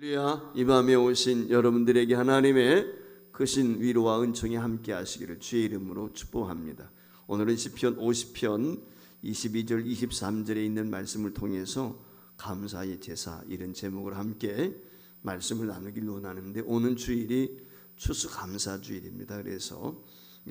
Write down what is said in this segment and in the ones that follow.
할렐루야. 이 밤에 오신 여러분들에게 하나님의 크신 위로와 은총이 함께 하시기를 주의 이름으로 축복합니다. 오늘은 시편 50편 22절 23절에 있는 말씀을 통해서 감사의 제사 이런 제목을 함께 말씀을 나누길 원하는데, 오는 주일이 추수감사주일입니다. 그래서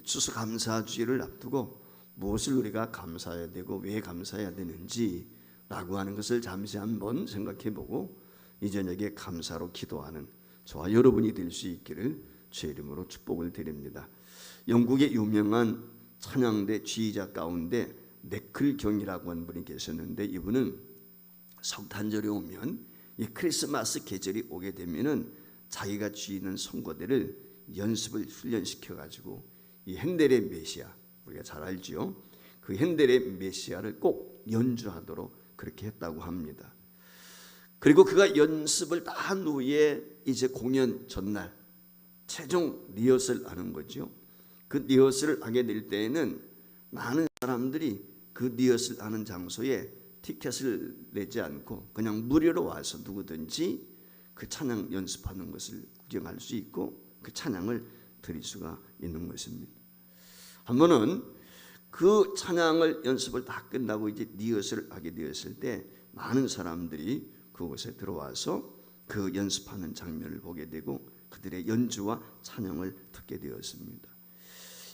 추수감사주일을 앞두고 무엇을 우리가 감사해야 되고 왜 감사해야 되는지 라고 하는 것을 잠시 한번 생각해보고 이 저녁에 감사로 기도하는 저와 여러분이 될 수 있기를 주의 이름으로 축복을 드립니다. 영국의 유명한 찬양대 지휘자 가운데 네클경이라고 하는 분이 계셨는데, 이분은 성탄절이 오면, 이 크리스마스 계절이 오게 되면은 자기가 지휘는 선거대를 연습을 훈련시켜 가지고 이 핸델의 메시아, 우리가 잘 알죠. 그 핸델의 메시아를 꼭 연주하도록 그렇게 했다고 합니다. 그리고 그가 연습을 다 한 후에 이제 공연 전날 최종 리허설 하는 거죠. 그 리허설을 하게 될 때에는 많은 사람들이 그 리허설 하는 장소에 티켓을 내지 않고 그냥 무료로 와서 누구든지 그 찬양 연습하는 것을 구경할 수 있고 그 찬양을 드릴 수가 있는 것입니다. 한 번은 그 찬양을 연습을 다 끝나고 이제 리허설을 하게 되었을 때 많은 사람들이 그곳에 들어와서 그 연습하는 장면을 보게 되고 그들의 연주와 찬양을 듣게 되었습니다.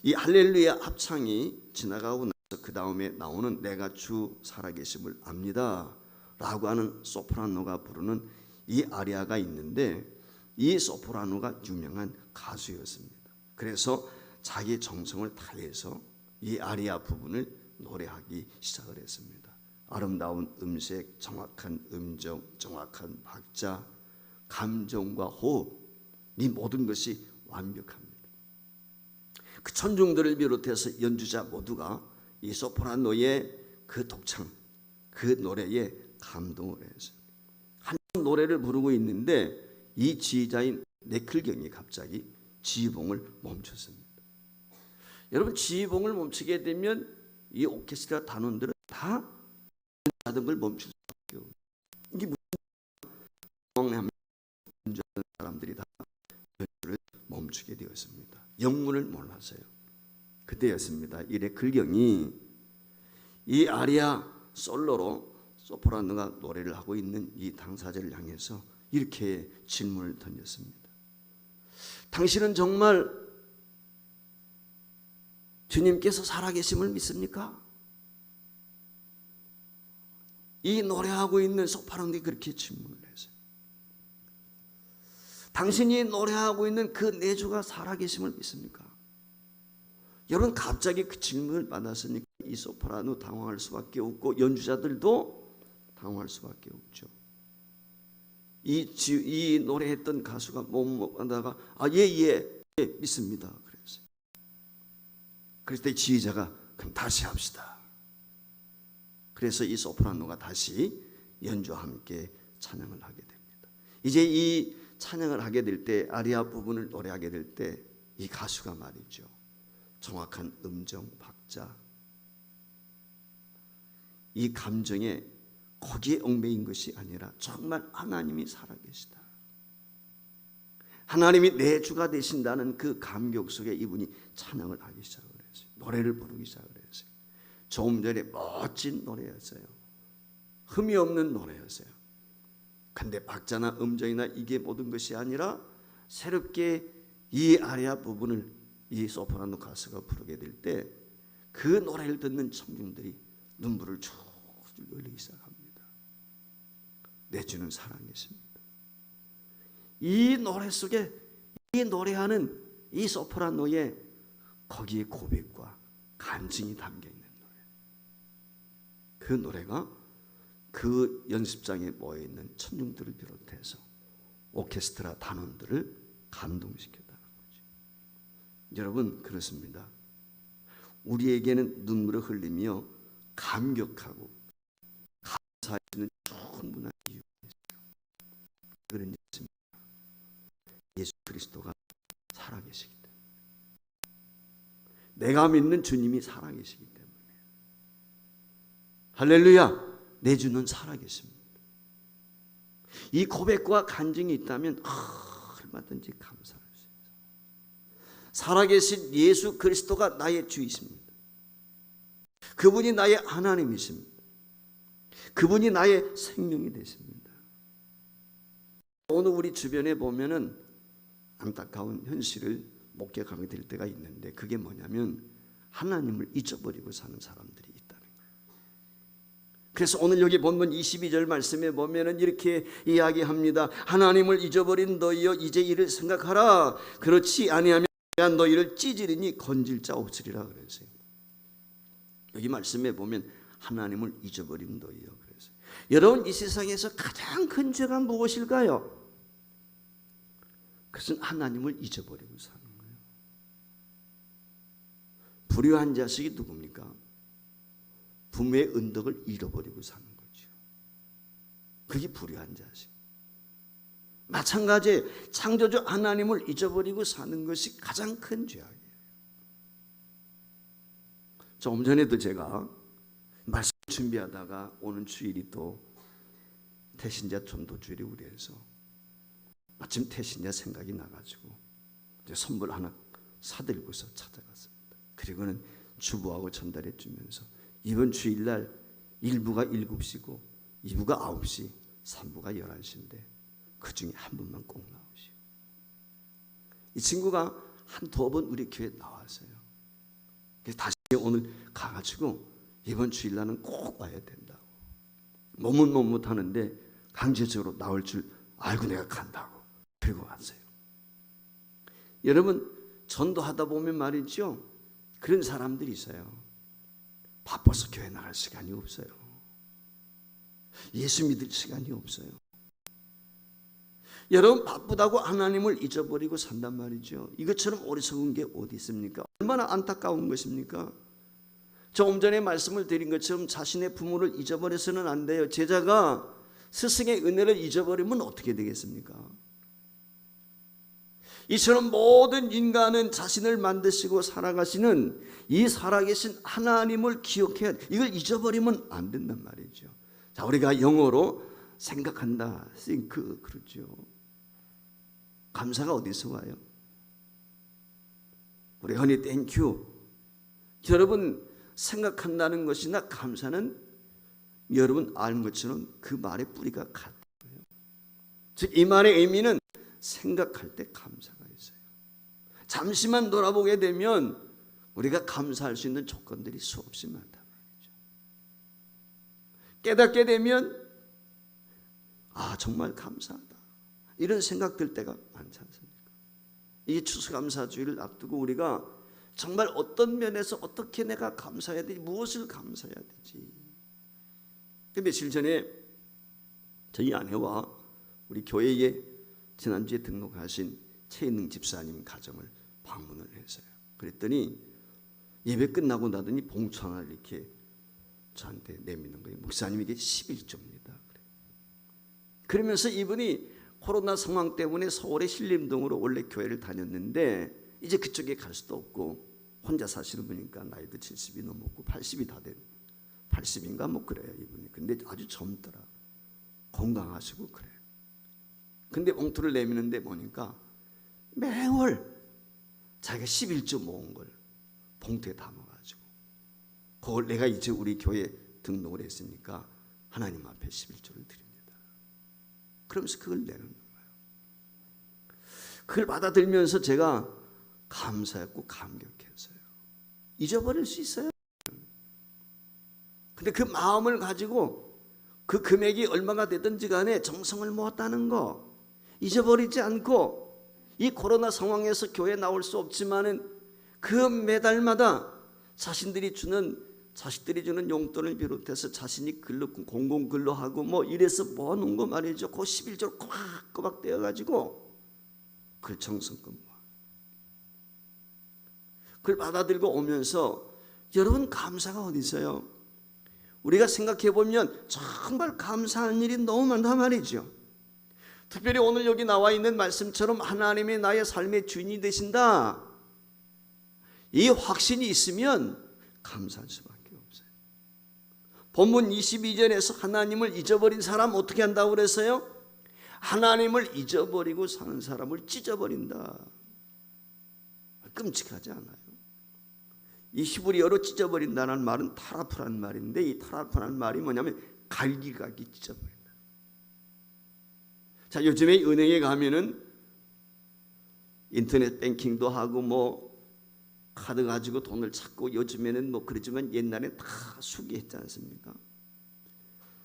이 할렐루야 합창이 지나가고 나서 그 다음에 나오는 내가 주 살아계심을 압니다 라고 하는 소프라노가 부르는 이 아리아가 있는데, 이 소프라노가 유명한 가수였습니다. 그래서 자기 정성을 다해서 이 아리아 부분을 노래하기 시작을 했습니다. 아름다운 음색, 정확한 음정, 정확한 박자, 감정과 호흡, 이 모든 것이 완벽합니다. 그 천중들을 비롯해서 연주자 모두가 이 소프라노의 그 독창, 그 노래에 감동을 했어요. 한 노래를 부르고 있는데 이 지휘자인 네클경이 갑자기 지휘봉을 멈췄습니다. 여러분, 지휘봉을 멈추게 되면 이 오케스트라 단원들은 다 하던 걸 멈출 수밖에 없어요. 이게 무슨 상황이냐면 연주하는 사람들이 다 연주를 멈추게 되었습니다. 영문을 몰라서요. 그때였습니다. 이 네클경이 이 아리아 솔로로 소프라노가 노래를 하고 있는 이 당사자를 향해서 이렇게 질문을 던졌습니다. 당신은 정말 주님께서 살아계심을 믿습니까? 이 노래하고 있는 소프라노가 그렇게 질문을 했어요. 당신이 노래하고 있는 그 내주가 살아계심을 믿습니까? 여러분, 갑자기 그 질문을 받았으니까 이 소프라노 당황할 수밖에 없고 연주자들도 당황할 수밖에 없죠. 이 노래했던 가수가 하다가 예, 믿습니다. 그랬어요. 그랬을 때 지휘자가 그럼 다시 합시다. 그래서 이 소프라노가 다시 연주와 함께 찬양을 하게 됩니다. 이제 이 찬양을 하게 될 때, 아리아 부분을 노래하게 될 때 이 가수가 말이죠, 정확한 음정, 박자, 이 감정에 거기에 얽매인 것이 아니라 정말 하나님이 살아계시다, 하나님이 내 주가 되신다는 그 감격 속에 이분이 찬양을 하기 시작을 했어요. 노래를 부르기 시작을 했어요. 조금 전에 멋진 노래였어요. 흠이 없는 노래였어요. 근데 박자나 음정이나 이게 모든 것이 아니라 새롭게 이 아리아 부분을 이 소프라노 가수가 부르게 될 때 그 노래를 듣는 청중들이 눈물을 쭉 흘리기 시작합니다. 내 주는 살아계십니다. 이 노래 속에 이 노래하는 이 소프라노의 거기에 고백과 간증이 담겨 있는 그 노래가 그 연습장에 모여있는 천중들을 비롯해서 오케스트라 단원들을 감동시켰다는 거죠. 여러분, 그렇습니다. 우리에게는 눈물을 흘리며 감격하고 감사하는 충분한 이유가 있어요. 그런 것입니다. 예수 그리스도가 살아계시기 때문에, 내가 믿는 주님이 살아계시기 때문에. 할렐루야, 내 주는 살아계십니다. 이 고백과 간증이 있다면 얼마든지 감사할 수 있어요. 살아계신 예수 그리스도가 나의 주이십니다. 그분이 나의 하나님이십니다. 그분이 나의 생명이 되십니다. 오늘 우리 주변에 보면은 안타까운 현실을 목격하게 될 때가 있는데, 그게 뭐냐면 하나님을 잊어버리고 사는 사람들이 있다는 거예요. 그래서 오늘 여기 본문 22절 말씀에 보면은 이렇게 이야기합니다. 하나님을 잊어버린 너희여 이제 이를 생각하라. 그렇지 아니하면 너희를 찢으리니 건질 자 없으리라 그랬어요. 여기 말씀에 보면 하나님을 잊어버린 너희여 그랬어요. 여러분, 이 세상에서 가장 큰 죄가 무엇일까요? 그것은 하나님을 잊어버리고 사는 거예요. 불효한 자식이 누굽니까? 부모의 은덕을 잃어버리고 사는 거죠. 그게 불효한 자식. 마찬가지 창조주 하나님을 잊어버리고 사는 것이 가장 큰 죄악이에요. 조금 전에도 제가 말씀 준비하다가 오는 주일이 또 태신자 전도주일이 우리에서 마침 태신자 생각이 나가지고 이제 선물 하나 사들고서 찾아갔습니다. 그리고는 주부하고 전달해 주면서 이번 주일날 1부가 7시고 2부가 9시, 3부가 11시인데 그 중에 한 분만 꼭 나오시오. 이 친구가 한 2번 우리 교회에 나왔어요. 그래서 다시 오늘 가가지고 이번 주일날은 꼭 와야 된다고. 머뭇머뭇하는데 강제적으로 나올 줄 알고 내가 간다고. 그리고 왔어요. 여러분, 전도하다 보면 말이죠, 그런 사람들이 있어요. 바빠서 교회 나갈 시간이 없어요. 예수 믿을 시간이 없어요. 여러분, 바쁘다고 하나님을 잊어버리고 산단 말이죠. 이것처럼 어리석은 게 어디 있습니까? 얼마나 안타까운 것입니까? 조금 전에 말씀을 드린 것처럼 자신의 부모를 잊어버려서는 안 돼요. 제자가 스승의 은혜를 잊어버리면 어떻게 되겠습니까? 이처럼 모든 인간은 자신을 만드시고 살아가시는 이 살아계신 하나님을 기억해야 돼. 이걸 잊어버리면 안 된단 말이죠. 자, 우리가 영어로 생각한다, think, 그렇죠. 감사가 어디서 와요? 우리 흔히 thank you. 여러분, 생각한다는 것이나 감사는 여러분 아는 것처럼 그 말의 뿌리가 같아요. 즉, 이 말의 의미는 생각할 때 감사가 있어요. 잠시만 돌아보게 되면 우리가 감사할 수 있는 조건들이 수없이 많단 말이죠. 깨닫게 되면 정말 감사하다, 이런 생각 들 때가 많지 않습니까? 이 추수감사주의를 앞두고 우리가 정말 어떤 면에서 어떻게 내가 감사해야 되지, 무엇을 감사해야 되지. 며칠 전에 저희 아내와 우리 교회에 지난주에 등록하신 최인능 집사님 가정을 방문을 했어요. 그랬더니 예배 끝나고 나더니 봉투 하나를 이렇게 저한테 내미는 거예요. 목사님, 이게 11조입니다. 그러면서 이분이 코로나 상황 때문에 서울의 신림동으로 원래 교회를 다녔는데 이제 그쪽에 갈 수도 없고 혼자 사시는 분이니까 나이도 70이 넘었고 80이 다 된, 80인가 뭐 그래요 이분이. 근데 아주 젊더라. 건강하시고 그래. 근데 봉투를 내미는데 보니까 매월 자기가 11조 모은 걸 봉투에 담아가지고, 그걸 내가 이제 우리 교회에 등록을 했으니까 하나님 앞에 11조를 드립니다. 그러면서 그걸 내는 거예요. 그걸 받아들면서 제가 감사했고 감격했어요. 잊어버릴 수 있어요. 근데 그 마음을 가지고 그 금액이 얼마가 되든지 간에 정성을 모았다는 거 잊어버리지 않고, 이 코로나 상황에서 교회 나올 수 없지만은 그 매달마다 자식들이 주는 용돈을 비롯해서 자신이 글로 공공 근로하고 뭐 이래서 모아놓은 거 말이죠. 그 11조를 꼬박꼬박 떼어가지고 그걸 정성껏 모아. 그걸 받아들고 오면서 여러분, 감사가 어디 있어요? 우리가 생각해 보면 정말 감사한 일이 너무 많단 말이죠. 특별히 오늘 여기 나와 있는 말씀처럼 하나님이 나의 삶의 주인이 되신다, 이 확신이 있으면 감사할 수밖에 없어요. 본문 22절에서 하나님을 잊어버린 사람 어떻게 한다고 그랬어요? 하나님을 잊어버리고 사는 사람을 찢어버린다. 끔찍하지 않아요? 이 히브리어로 찢어버린다는 말은 타라프라는 말인데, 이 타라프라는 말이 뭐냐면 갈기갈기 찢어버린다. 자, 요즘에 은행에 가면은 인터넷 뱅킹도 하고 뭐 카드 가지고 돈을 찾고, 요즘에는 뭐 그러지만 옛날에 다 수기했지 않습니까?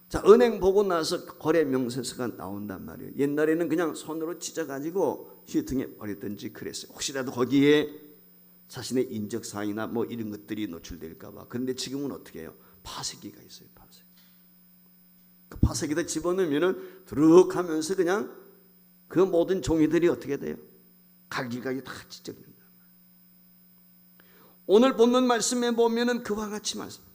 자, 은행 보고 나서 거래 명세서가 나온단 말이에요. 옛날에는 그냥 손으로 찢어가지고 휴통에 버렸든지 그랬어요. 혹시라도 거기에 자신의 인적사항이나 뭐 이런 것들이 노출될까 봐. 그런데 지금은 어떻게 해요? 파쇄기가 있어요. 파쇄기. 그 파쇄기에다 집어넣으면은 드륵 하면서 그냥 그 모든 종이들이 어떻게 돼요? 갈기갈기 다 찢어진다. 오늘 본문 말씀에 보면은 그와 같이 말씀.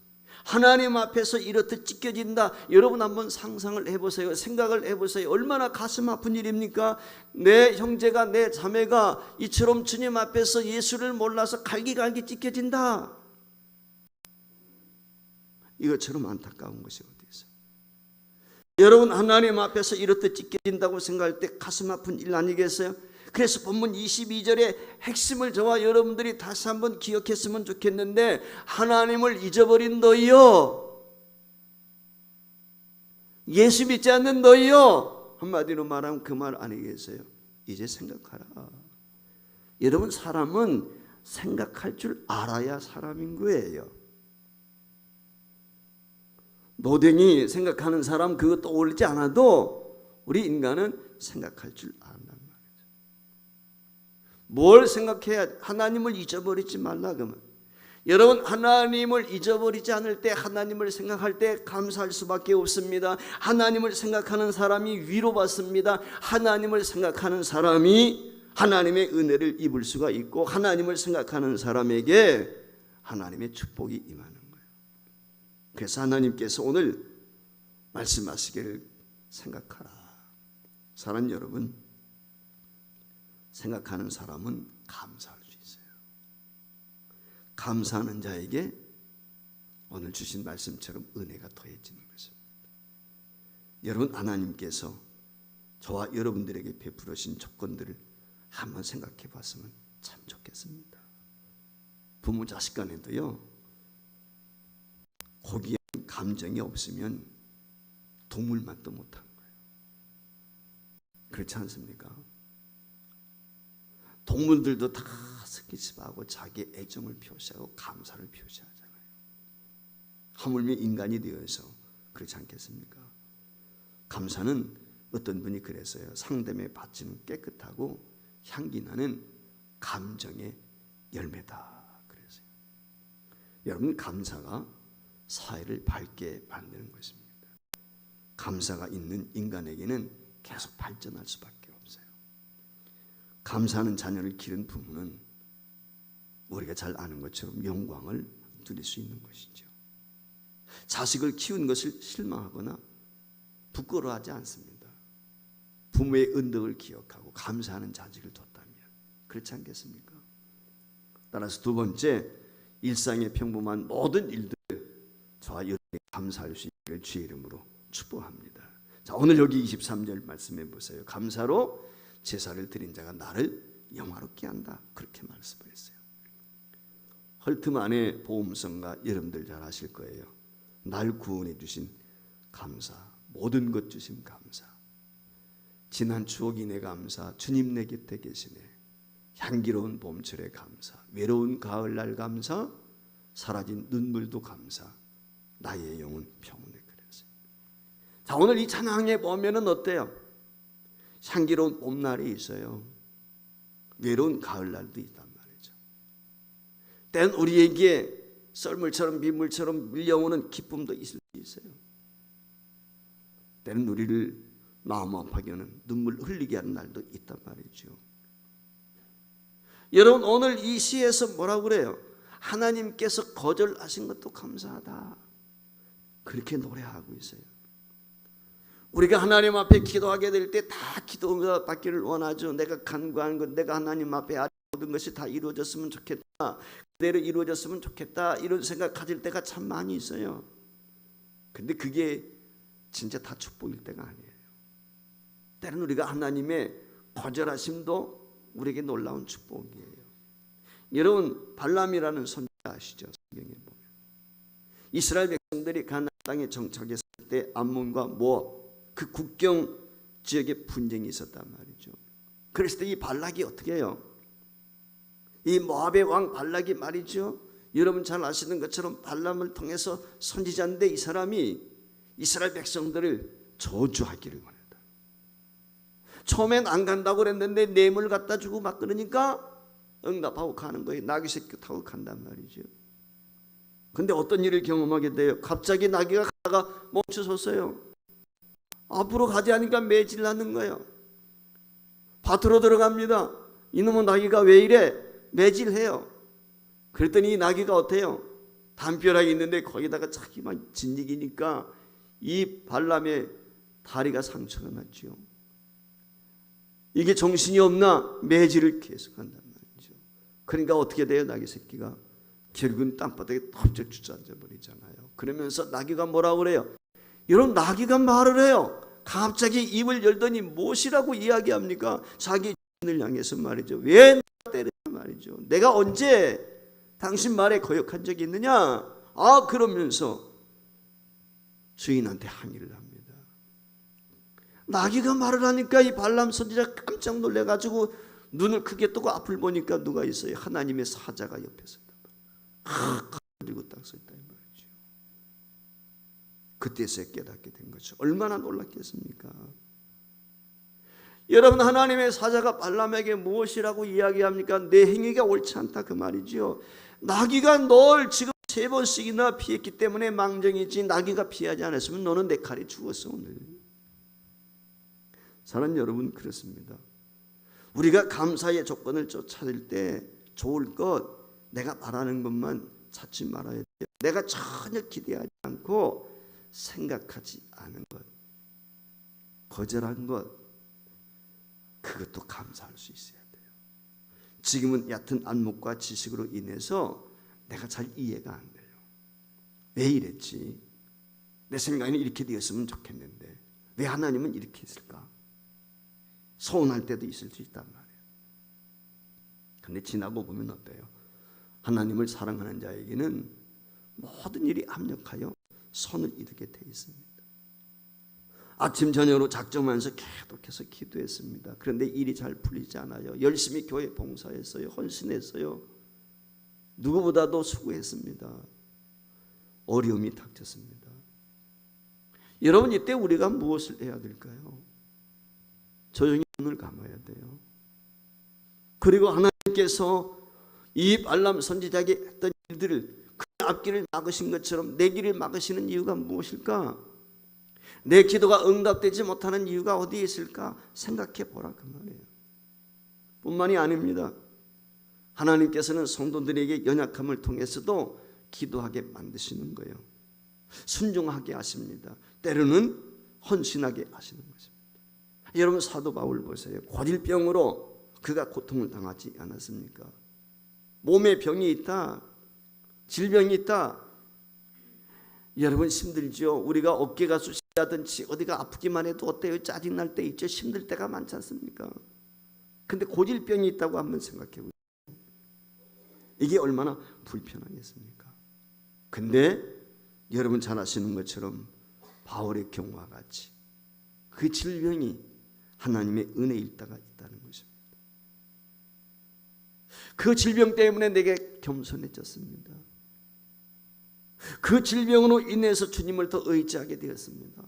하나님 앞에서 이렇듯 찢겨진다. 여러분 한번 상상을 해보세요. 생각을 해보세요. 얼마나 가슴 아픈 일입니까? 내 형제가, 내 자매가 이처럼 주님 앞에서 예수를 몰라서 갈기갈기 찢겨진다. 이것처럼 안타까운 것이 어디 있어요? 여러분 하나님 앞에서 이렇듯 찢겨진다고 생각할 때 가슴 아픈 일 아니겠어요? 그래서 본문 22절의 핵심을 저와 여러분들이 다시 한번 기억했으면 좋겠는데, 하나님을 잊어버린 너희요, 예수 믿지 않는 너희요, 한마디로 말하면 그 말 아니겠어요? 이제 생각하라. 여러분, 사람은 생각할 줄 알아야 사람인 거예요. 노댕이 생각하는 사람 그거 떠올리지 않아도 우리 인간은 생각할 줄 안다. 뭘 생각해야? 하나님을 잊어버리지 말라. 그러면 여러분, 하나님을 잊어버리지 않을 때, 하나님을 생각할 때 감사할 수밖에 없습니다. 하나님을 생각하는 사람이 위로받습니다. 하나님을 생각하는 사람이 하나님의 은혜를 입을 수가 있고, 하나님을 생각하는 사람에게 하나님의 축복이 임하는 거예요. 그래서 하나님께서 오늘 말씀하시기를 생각하라. 사랑하는 여러분, 생각하는 사람은 감사할 수 있어요. 감사하는 자에게 오늘 주신 말씀처럼 은혜가 더해지는 것입니다. 여러분, 하나님께서 저와 여러분들에게 베풀으신 조건들을 한번 생각해 봤으면 참 좋겠습니다. 부모 자식 간에도요, 고귀한 감정이 없으면 동물 맛도 못하는 거예요. 그렇지 않습니까? 동물들도 다 스킨십하고 자기의 애정을 표시하고 감사를 표시하잖아요. 하물며 인간이 되어서 그렇지 않겠습니까? 감사는 어떤 분이 그랬어요. 상대의 밭은 깨끗하고 향기 나는 감정의 열매다 그랬어요. 여러분, 감사가 사회를 밝게 만드는 것입니다. 감사가 있는 인간에게는 계속 발전할 수밖에 없어요. 감사하는 자녀를 기른 부모는 우리가 잘 아는 것처럼 영광을 누릴 수 있는 것이죠. 자식을 키운 것을 실망하거나 부끄러워하지 않습니다. 부모의 은덕을 기억하고 감사하는 자식을 뒀다면. 그렇지 않겠습니까? 따라서 두 번째, 일상의 평범한 모든 일들 저와 여러분이 감사할 수 있기를 주의 이름으로 축복합니다. 자, 오늘 여기 23절 말씀해 보세요. 감사로 제사를 드린 자가 나를 영화롭게 한다. 그렇게 말씀을 했어요. 헐트만의 보험성가 여러분들 잘 아실 거예요. 날 구원해 주신 감사, 모든 것 주신 감사, 지난 추억이 내 감사, 주님 내 곁에 계시네, 향기로운 봄철의 감사, 외로운 가을날 감사, 사라진 눈물도 감사, 나의 영혼 평온에 그랬어요. 자, 오늘 이 찬양에 보면은 어때요? 향기로운 봄날이 있어요. 외로운 가을날도 있단 말이죠. 때는 우리에게 썰물처럼 민물처럼 밀려오는 기쁨도 있을 수 있어요. 때는 우리를 마음 아파게 하는, 눈물 흘리게 하는 날도 있단 말이죠. 여러분, 오늘 이 시에서 뭐라고 그래요? 하나님께서 거절하신 것도 감사하다. 그렇게 노래하고 있어요. 우리가 하나님 앞에 기도하게 될 때 다 기도가 받기를 원하죠. 내가 간구하는 것, 내가 하나님 앞에 모든 것이 다 이루어졌으면 좋겠다, 그대로 이루어졌으면 좋겠다, 이런 생각 가질 때가 참 많이 있어요. 근데 그게 진짜 다 축복일 때가 아니에요. 때로는 우리가 하나님의 거절하심도 우리에게 놀라운 축복이에요. 여러분, 발람이라는 선지자 아시죠? 성경에 보면 이스라엘 백성들이 가나안 땅에 정착했을 때 암몬과 모압 그 국경 지역에 분쟁이 있었단 말이죠. 그랬을 때 이 발락이 어떻게 해요? 이 모압의 왕 발락이 말이죠, 여러분 잘 아시는 것처럼 발람을 통해서 선지자인데 이 사람이 이스라엘 백성들을 저주하기를 원했다. 처음엔 안 간다고 그랬는데 뇌물 갖다 주고 막 그러니까 응답하고 가는 거예요. 나귀 새끼 타고 간단 말이죠. 근데 어떤 일을 경험하게 돼요? 갑자기 나귀가 가다가 멈춰섰어요. 앞으로 가지 않으니까 매질하는 거예요. 밭으로 들어갑니다. 이놈의 나귀가 왜 이래? 매질해요. 그랬더니 이 나귀가 어때요? 담벼락이 있는데 거기다가 자기만 진익이니까 이 발람의 다리가 상처가 났죠. 이게 정신이 없나 매질을 계속한단 말이죠. 그러니까 어떻게 돼요? 나귀 새끼가 결국은 땅바닥에 덥적 주저앉아 버리잖아요. 그러면서 나귀가 뭐라고 그래요? 여러분, 나귀가 말을 해요. 갑자기 입을 열더니 무엇이라고 이야기합니까? 자기 주인을 향해서 말이죠. 왜 때리냐 말이죠. 내가 언제 당신 말에 거역한 적이 있느냐? 그러면서 주인한테 항의를 합니다. 나귀가 말을 하니까 이 발람 선지자 깜짝 놀래가지고 눈을 크게 뜨고 앞을 보니까 누가 있어요? 하나님의 사자가 옆에 서 있단 말이에요. 가지고 딱 서 있다 이 말이죠. 그때서야 깨닫게 된 거죠. 얼마나 놀랐겠습니까? 여러분, 하나님의 사자가 발람에게 무엇이라고 이야기합니까? 내 행위가 옳지 않다 그 말이죠. 나귀가 널 지금 3번씩이나 피했기 때문에 망정이지, 나귀가 피하지 않았으면 너는 내 칼에 죽었어 오늘. 사랑하는 여러분, 그렇습니다. 우리가 감사의 조건을 찾을 때 좋을 것, 내가 바라는 것만 찾지 말아야 돼요. 내가 전혀 기대하지 않고 생각하지 않은 것, 거절한 것, 그것도 감사할 수 있어야 돼요. 지금은 얕은 안목과 지식으로 인해서 내가 잘 이해가 안 돼요. 왜 이랬지? 내 생각에는 이렇게 되었으면 좋겠는데 왜 하나님은 이렇게 했을까? 서운할 때도 있을 수 있단 말이에요. 그런데 지나고 보면 어때요? 하나님을 사랑하는 자에게는 모든 일이 합력하여 선을 이루게 되어 있습니다. 아침 저녁으로 작정하면서 계속해서 기도했습니다. 그런데 일이 잘 풀리지 않아요. 열심히 교회 봉사했어요. 헌신했어요. 누구보다도 수고했습니다. 어려움이 닥쳤습니다. 여러분, 이때 우리가 무엇을 해야 될까요? 조용히 눈을 감아야 돼요. 그리고 하나님께서 이 발람 선지자에게 했던 일들을 그 앞길을 막으신 것처럼 내 길을 막으시는 이유가 무엇일까? 내 기도가 응답되지 못하는 이유가 어디에 있을까? 생각해 보라 그 말이에요. 뿐만이 아닙니다. 하나님께서는 성도들에게 연약함을 통해서도 기도하게 만드시는 거예요. 순종하게 하십니다. 때로는 헌신하게 하시는 것입니다. 여러분, 사도 바울 보세요. 고질병으로 그가 고통을 당하지 않았습니까? 몸에 병이 있다, 질병이 있다. 여러분, 힘들죠. 우리가 어깨가 쑤시다든지 어디가 아프기만 해도 어때요? 짜증날 때 있죠. 힘들 때가 많지 않습니까? 근데 고질병이 있다고 한번 생각해 보세요. 이게 얼마나 불편하겠습니까? 근데 여러분 잘 아시는 것처럼 바울의 경우와 같이 그 질병이 하나님의 은혜일 때가 있다는 것입니다. 그 질병 때문에 내게 겸손해졌습니다. 그 질병으로 인해서 주님을 더 의지하게 되었습니다.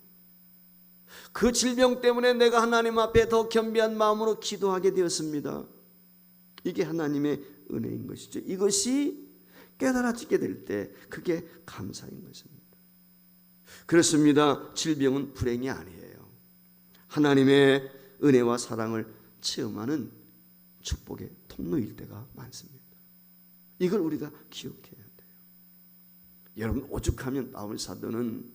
그 질병 때문에 내가 하나님 앞에 더 겸비한 마음으로 기도하게 되었습니다. 이게 하나님의 은혜인 것이죠. 이것이 깨달아지게 될 때 그게 감사인 것입니다. 그렇습니다. 질병은 불행이 아니에요. 하나님의 은혜와 사랑을 체험하는 축복의 통로일 때가 많습니다. 이걸 우리가 기억해야 돼요. 여러분, 오죽하면 바울 사도는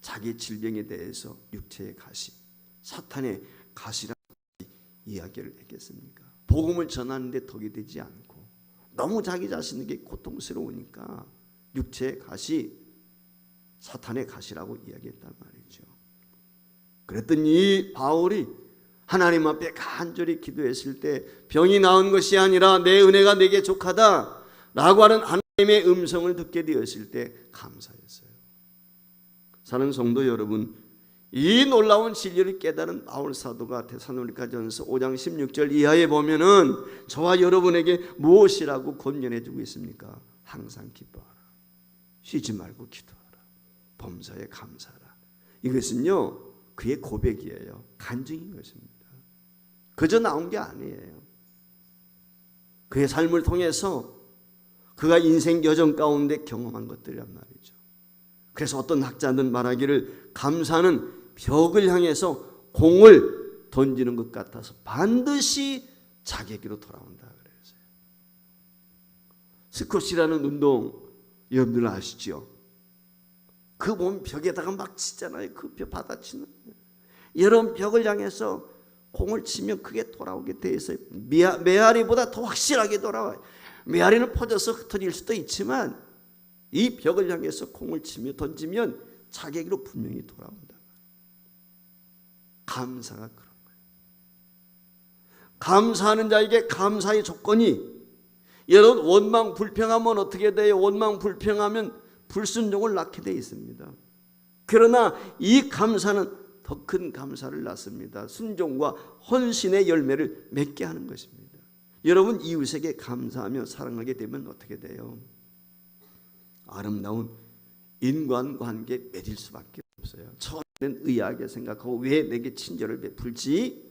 자기 질병에 대해서 육체의 가시, 사탄의 가시라고 이야기를 했겠습니까? 복음을 전하는데 덕이 되지 않고 너무 자기 자신에게 고통스러우니까 육체의 가시, 사탄의 가시라고 이야기했단 말이죠. 그랬더니 바울이 하나님 앞에 간절히 기도했을 때 병이 나은 것이 아니라 내 은혜가 내게 족하다 라고 하는 하나님의 음성을 듣게 되었을 때 감사했어요. 사랑하는 성도 여러분, 이 놀라운 진리를 깨달은 바울 사도가 데살로니가전서 5장 16절 이하에 보면은 저와 여러분에게 무엇이라고 권면해 주고 있습니까? 항상 기뻐하라. 쉬지 말고 기도하라. 범사에 감사하라. 이것은요, 그의 고백이에요. 간증인 것입니다. 그저 나온 게 아니에요. 그의 삶을 통해서 그가 인생 여정 가운데 경험한 것들이란 말이죠. 그래서 어떤 학자는 말하기를 감사는 벽을 향해서 공을 던지는 것 같아서 반드시 자기에게로 돌아온다 그랬어요. 스쿼시라는 운동 여러분들 아시죠? 그 몸 벽에다가 막 치잖아요. 그 벽 받아치는. 여러분 벽을 향해서 공을 치면 그게 돌아오게 돼 있어요. 메아리보다 더 확실하게 돌아와요. 메아리는 퍼져서 흩어질 수도 있지만 이 벽을 향해서 공을 치며 던지면 자기에게로 분명히 돌아온다. 감사가 그런 거예요. 감사하는 자에게 감사의 조건이, 여러분 원망 불평하면 어떻게 돼요? 원망 불평하면 불순종을 낳게 돼 있습니다. 그러나 이 감사는 더 큰 감사를 낳습니다. 순종과 헌신의 열매를 맺게 하는 것입니다. 여러분 이웃에게 감사하며 사랑하게 되면 어떻게 돼요? 아름다운 인간관계 맺을 수밖에 없어요. 처음에는 의아하게 생각하고 왜 내게 친절을 베풀지?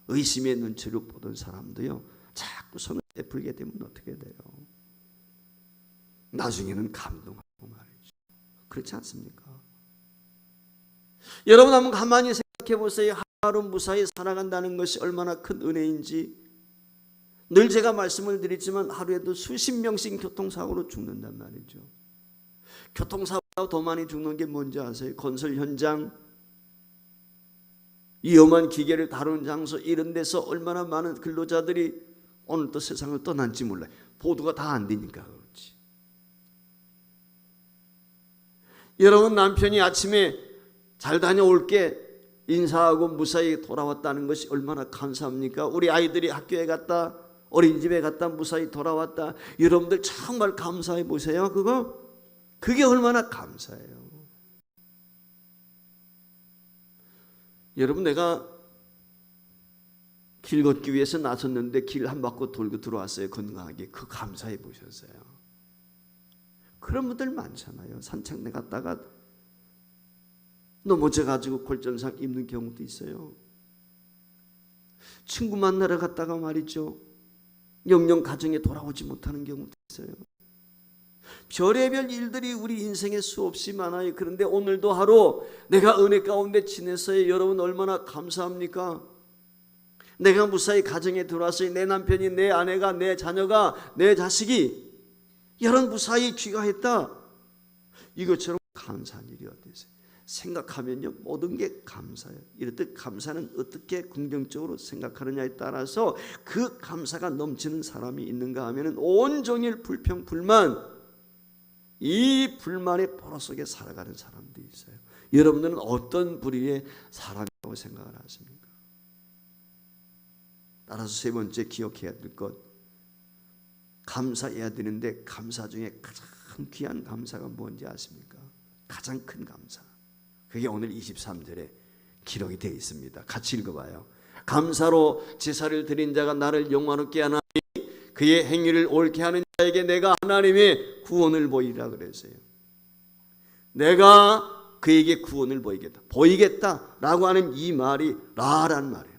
의심의 눈치로 보던 사람도요, 자꾸 손을 베풀게 되면 어떻게 돼요? 나중에는 감동하고 말이죠. 그렇지 않습니까? 여러분 한번 가만히 생각해 보세요. 하루 무사히 살아간다는 것이 얼마나 큰 은혜인지. 늘 제가 말씀을 드리지만 하루에도 수십 명씩 교통사고로 죽는단 말이죠. 교통사고가 더 많이 죽는 게 뭔지 아세요? 건설 현장, 위험한 기계를 다루는 장소, 이런 데서 얼마나 많은 근로자들이 오늘 또 세상을 떠난지 몰라요. 보도가 다 안 되니까 그렇지. 여러분 남편이 아침에 잘 다녀올게 인사하고 무사히 돌아왔다는 것이 얼마나 감사합니까? 우리 아이들이 학교에 갔다, 어린이집에 갔다 무사히 돌아왔다. 여러분들 정말 감사해 보세요. 그게 얼마나 감사해요. 여러분 내가 길 걷기 위해서 나섰는데 길 한 바퀴 돌고 들어왔어요. 건강하게. 그 감사해 보셨어요? 그런 분들 많잖아요. 산책내 갔다가 넘어져가지고 골전상 입는 경우도 있어요. 친구 만나러 갔다가 말이죠, 영영 가정에 돌아오지 못하는 경우도 있어요. 별의별 일들이 우리 인생에 수없이 많아요. 그런데 오늘도 하루 내가 은혜 가운데 지냈어요. 여러분 얼마나 감사합니까? 내가 무사히 가정에 들어왔어요. 내 남편이, 내 아내가, 내 자녀가, 내 자식이 여러분 무사히 귀가했다. 이것처럼 감사한 일이 어디 있어요? 생각하면요 모든 게 감사해요. 이렇듯 감사는 어떻게 긍정적으로 생각하느냐에 따라서 그 감사가 넘치는 사람이 있는가 하면은 온종일 불평 불만, 이 불만의 포로 속에 살아가는 사람도 있어요. 여러분들은 어떤 부류의 사람이라고 생각을 하십니까? 따라서 세 번째 기억해야 될 것, 감사해야 되는데 감사 중에 가장 귀한 감사가 뭔지 아십니까? 가장 큰 감사, 그게 오늘 23절에 기록이 되어 있습니다. 같이 읽어봐요. 감사로 제사를 드린 자가 나를 영화롭게 하나니 그의 행위를 옳게 하는 자에게 내가 하나님의 구원을 보이리라 그랬어요. 내가 그에게 구원을 보이겠다라고 하는 이 말이 라라는 말이에요.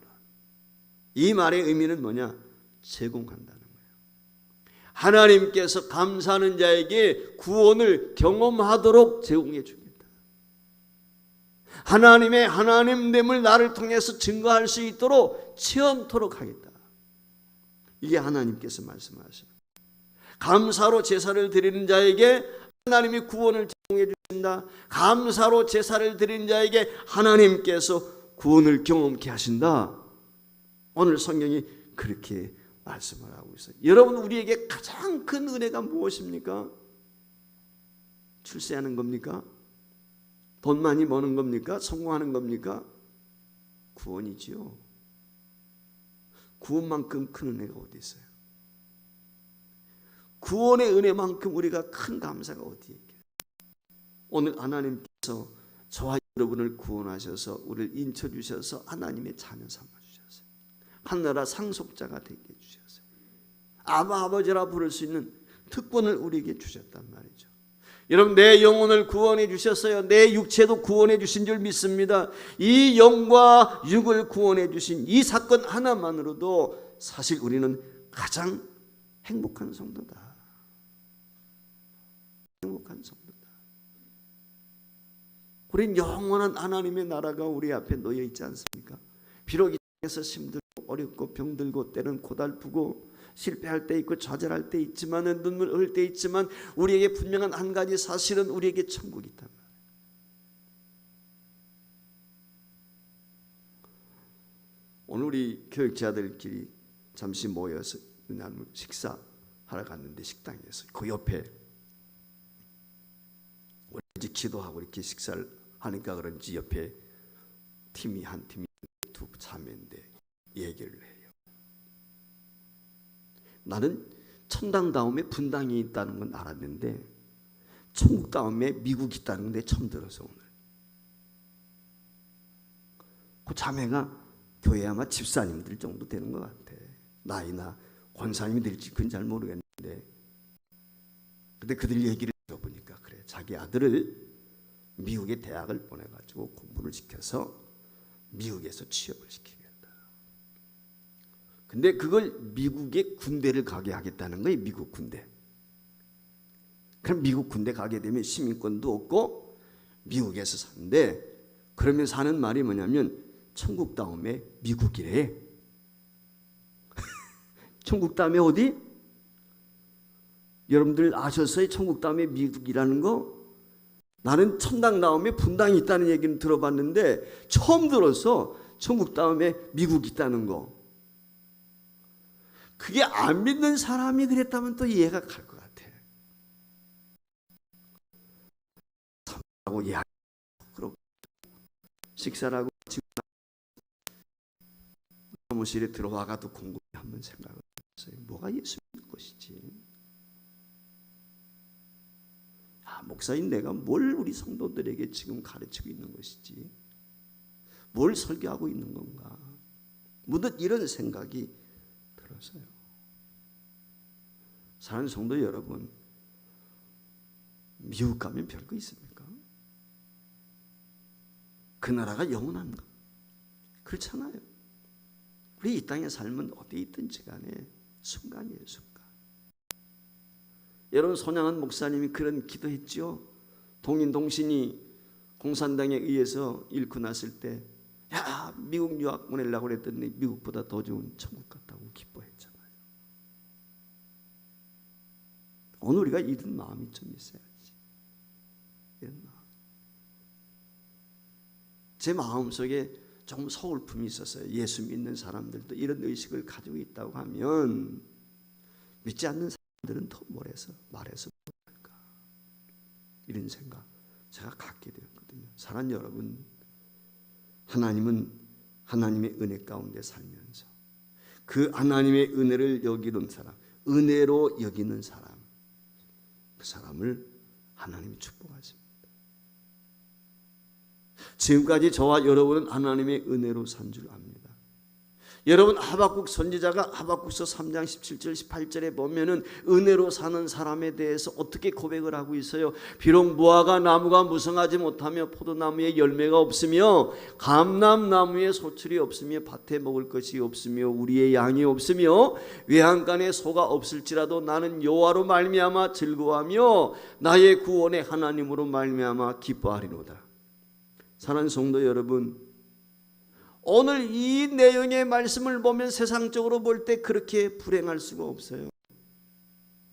이 말의 의미는 뭐냐? 제공한다는 거예요. 하나님께서 감사하는 자에게 구원을 경험하도록 제공해 주겠다. 하나님의 하나님됨을 나를 통해서 증거할 수 있도록 체험토록 하겠다. 이게 하나님께서 말씀하시는, 감사로 제사를 드리는 자에게 하나님이 구원을 제공해 주신다. 감사로 제사를 드리는 자에게 하나님께서 구원을 경험케 하신다. 오늘 성경이 그렇게 말씀을 하고 있어요. 여러분 우리에게 가장 큰 은혜가 무엇입니까? 출세하는 겁니까? 돈 많이 버는 겁니까? 성공하는 겁니까? 구원이지요. 구원만큼 큰 은혜가 어디 있어요? 구원의 은혜만큼 우리가 큰 감사가 어디에 있겠어요? 오늘 하나님께서 저와 여러분을 구원하셔서 우리를 인쳐주셔서 하나님의 자녀 삼아주셨어요. 하늘나라 상속자가 되게 해주셨어요. 아버지라 부를 수 있는 특권을 우리에게 주셨단 말이죠. 여러분, 내 영혼을 구원해 주셨어요. 내 육체도 구원해 주신 줄 믿습니다. 이 영과 육을 구원해 주신 이 사건 하나만으로도 사실 우리는 가장 행복한 성도다. 행복한 성도다. 우린 영원한 하나님의 나라가 우리 앞에 놓여 있지 않습니까? 비록 이 땅에서 힘들고 어렵고 병들고 때는 고달프고 실패할 때 있고 좌절할 때 있지만은 눈물 흘릴 때 있지만 우리에게 분명한 한 가지 사실은 우리에게 천국이 있단 말이에요. 오늘 우리 교육자들끼리 잠시 모여서 식사하러 갔는데 식당에서 그 옆에 우리 이제 기도하고 이렇게 식사를 하니까 그런지 옆에 한 팀이 두 자매인데 얘기를 해요. 나는 천당 다음에 분당이 있다는 건 알았는데 천국 다음에 미국이 있다는 건 내가 처음 들어서 오늘. 그 자매가 교회 아마 집사님들 정도 되는 것 같아. 나이나 권사님이 될지 그건 잘 모르겠는데, 근데 그들 얘기를 들어보니까 그래, 자기 아들을 미국의 대학을 보내가지고 공부를 시켜서 미국에서 취업을 시키겠다. 근데 그걸 미국의 군대를 가게 하겠다는 거예요. 미국 군대. 그럼 미국 군대 가게 되면 시민권도 없고 미국에서 사는데, 그러면 사는 말이 뭐냐면 천국 다음에 미국이래. 천국 다음에 어디? 여러분들 아셨어요? 천국 다음에 미국이라는 거? 나는 천당 다음에 분당이 있다는 얘기는 들어봤는데 처음 들어서 천국 다음에 미국이 있다는 거. 그게 안 믿는 사람이 그랬다면 또 이해가 갈 것 같아. 하고 이야기하고 식사를 하고 사무실에 들어와가도 곰곰이 한번 생각을 했어요. 뭐가 예수 믿는 것이지? 목사인 내가 뭘 우리 성도들에게 지금 가르치고 있는 것이지? 뭘 설교하고 있는 건가? 무릇 이런 생각이 들었어요. 사랑하는 성도 여러분, 미국 가면 별거 있습니까? 그 나라가 영원한가? 그렇잖아요. 우리 이 땅의 삶은 어디 있든지 간에 순간이에요, 순간. 여러분, 손양은 목사님이 그런 기도했죠. 동인동신이 공산당에 의해서 잃고 났을 때, 야, 미국 유학 보내려고 그랬더니 미국보다 더 좋은 천국 같다고 기뻐했잖아요. 오늘 우리가 이런 마음이 좀 있어야지. 이런 마음. 제 마음속에 조금 서글픔이 있었어요. 예수 믿는 사람들도 이런 의식을 가지고 있다고 하면 믿지 않는 사람들은 더 말해서 뭐랄까, 이런 생각 제가 갖게 되었거든요. 사랑하는 여러분, 하나님은 하나님의 은혜 가운데 살면서 그 하나님의 은혜를 여기는 사람, 은혜로 여기는 사람, 그 사람을 하나님이 축복하십니다. 지금까지 저와 여러분은 하나님의 은혜로 산 줄 압니다. 여러분, 하박국 선지자가 하박국서 3장 17절 18절에 보면은 은혜로 사는 사람에 대해서 어떻게 고백을 하고 있어요. 비록 무화과 나무가 무성하지 못하며 포도나무에 열매가 없으며 감람나무에 소출이 없으며 밭에 먹을 것이 없으며 우리의 양이 없으며 외양간에 소가 없을지라도 나는 여호와로 말미암아 즐거워하며 나의 구원의 하나님으로 말미암아 기뻐하리로다. 사랑하는 성도 여러분, 오늘 이 내용의 말씀을 보면 세상적으로 볼 때 그렇게 불행할 수가 없어요.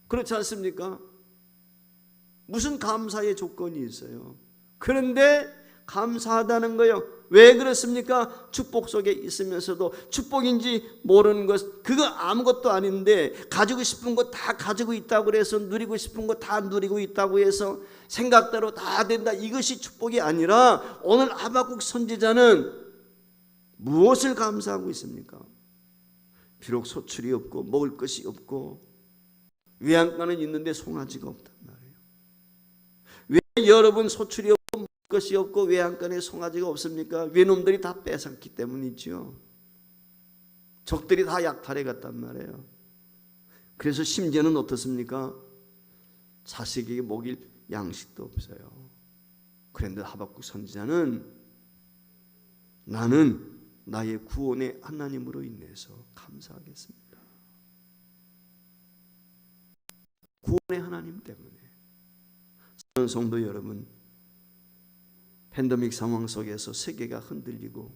그렇지 않습니까? 무슨 감사의 조건이 있어요. 그런데 감사하다는 거예요. 왜 그렇습니까? 축복 속에 있으면서도 축복인지 모르는 것, 그거 아무것도 아닌데 가지고 싶은 거 다 가지고 있다고 해서, 누리고 싶은 거 다 누리고 있다고 해서 생각대로 다 된다, 이것이 축복이 아니라 오늘 하박국 선지자는 무엇을 감사하고 있습니까? 비록 소출이 없고 먹을 것이 없고 외양간은 있는데 송아지가 없단 말이에요. 왜 여러분 소출이 없고 먹을 것이 없고 외양간에 송아지가 없습니까? 외놈들이 다 뺏었기 때문이죠. 적들이 다 약탈해 갔단 말이에요. 그래서 심지어는 어떻습니까? 자식에게 먹일 양식도 없어요. 그런데 하박국 선지자는 나는 나의 구원의 하나님으로 인해서 감사하겠습니다. 구원의 하나님 때문에. 사랑하는 성도 여러분, 팬데믹 상황 속에서 세계가 흔들리고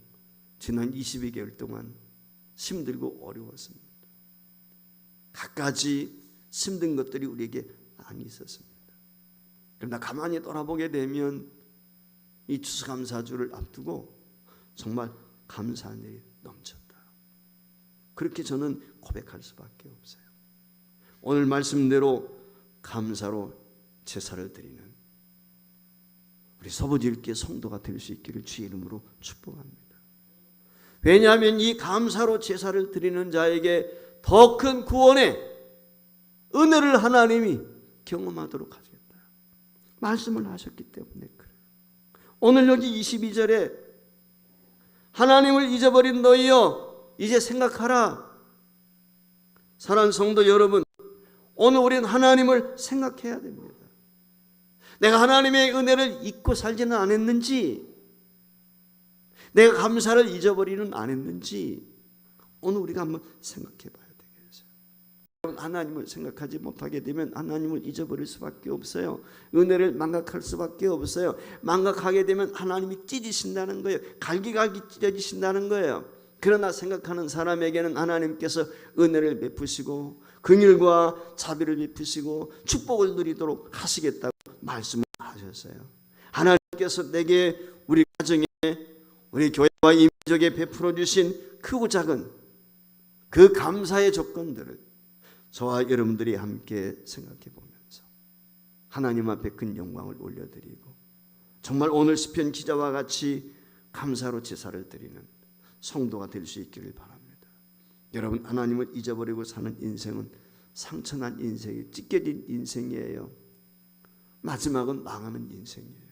지난 22개월 동안 힘들고 어려웠습니다. 갖가지 힘든 것들이 우리에게 많이 있었습니다. 그러나 가만히 돌아보게 되면 이 추수감사주를 앞두고 정말 감사한 일이 넘쳤다. 그렇게 저는 고백할 수밖에 없어요. 오늘 말씀대로 감사로 제사를 드리는 우리 서부지일교회 성도가 될 수 있기를 주의 이름으로 축복합니다. 왜냐하면 이 감사로 제사를 드리는 자에게 더 큰 구원의 은혜를 하나님이 경험하도록 하겠다 말씀을 하셨기 때문에 그래요. 오늘 여기 22절에 하나님을 잊어버린 너희여 이제 생각하라. 사랑하는 성도 여러분, 오늘 우리는 하나님을 생각해야 됩니다. 내가 하나님의 은혜를 잊고 살지는 않았는지, 내가 감사를 잊어버리는 안 했는지 오늘 우리가 한번 생각해 봐야 되겠어요. 하나님을 생각하지 못하게 되면 하나님을 잊어버릴 수밖에 없어요. 은혜를 망각할 수밖에 없어요. 망각하게 되면 하나님이 찢으신다는 거예요. 갈기갈기 찢어지신다는 거예요. 그러나 생각하는 사람에게는 하나님께서 은혜를 베푸시고 긍휼과 자비를 베푸시고 축복을 누리도록 하시겠다고 말씀을 하셨어요. 하나님께서 내게 우리 가정에 우리 교회와 이 민족에 베풀어 주신 크고 작은 그 감사의 조건들을 저와 여러분들이 함께 생각해 보면서 하나님 앞에 큰 영광을 올려드리고 정말 오늘 시편 기자와 같이 감사로 제사를 드리는 성도가 될 수 있기를 바랍니다. 여러분, 하나님을 잊어버리고 사는 인생은 상처난 인생이에요. 찢겨진 인생이에요. 마지막은 망하는 인생이에요.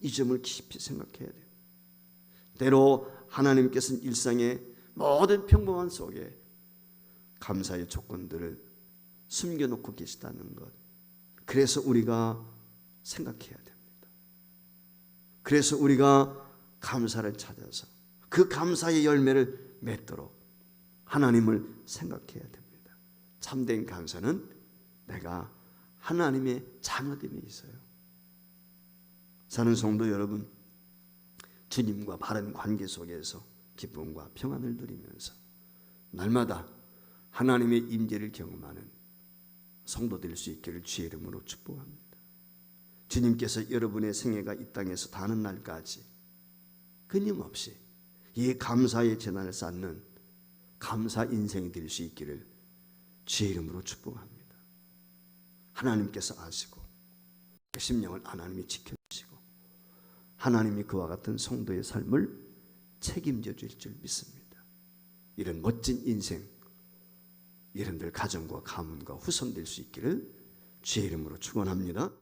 이 점을 깊이 생각해야 돼요. 때로 하나님께서는 일상의 모든 평범한 속에 감사의 조건들을 숨겨놓고 계시다는 것, 그래서 우리가 생각해야 됩니다. 그래서 우리가 감사를 찾아서 그 감사의 열매를 맺도록 하나님을 생각해야 됩니다. 참된 감사는 내가 하나님의 자녀됨이 있어요. 사는 성도 여러분, 주님과 바른 관계 속에서 기쁨과 평안을 누리면서 날마다 하나님의 임재를 경험하는 성도 될 수 있기를 주의 이름으로 축복합니다. 주님께서 여러분의 생애가 이 땅에서 다하는 날까지 끊임없이 이 감사의 재난을 쌓는 감사 인생이 될 수 있기를 주의 이름으로 축복합니다. 하나님께서 아시고 그 심령을 하나님이 지켜주시고 하나님이 그와 같은 성도의 삶을 책임져 줄 줄 믿습니다. 이런 멋진 인생 여러분들 가정과 가문과 후손 될 수 있기를 주의 이름으로 축원합니다.